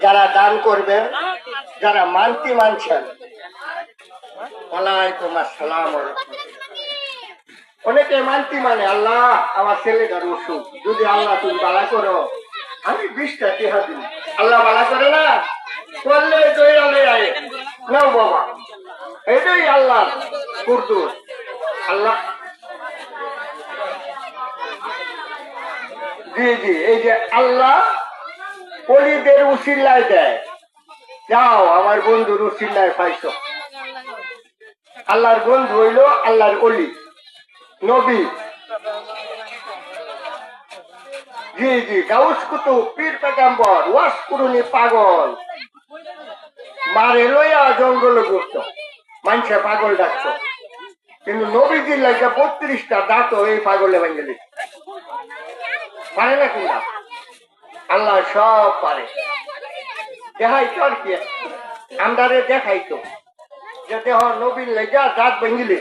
যারা দান করবেন, যারা মানতি মানছেন, ওয়ালাইকুম আসসালাম। অনেকে মানতি মানে আল্লাহ আমার ছেলেটার অসুখ, যদি আল্লাহ তুমি বালা করো আমি 20টা টিহা দিই। আল্লাহ বালা করে না করলে নাও বাবা, এটাই আল্লাহ কুরদুস। আল্লাহ জি জি, এই যে আল্লাহ অলিদের উসিল্লায় দেয়। যাও আমার বন্ধুর উসিল্লায় পাইছো। আল্লাহর বন্ধু হইল আল্লাহর অলি, নবী। জি জি, গাউস কুতুব, পীর পেগাম্বর, ওয়াস কুরুনি পাগল, মারে লইয়া জঙ্গলে ঘুরত, মানুষে পাগল ডাকত, কিন্তু নবীজির লাগে 32টা দাঁত এই পাগলে ভেঙে দিত। পারে না কিনা? আল্লাহ সব পারে। দেখাইতো আর কি, আমদারে দেখাইতো যে দেহ নবীর লেগা দাঁত ভেঙিলে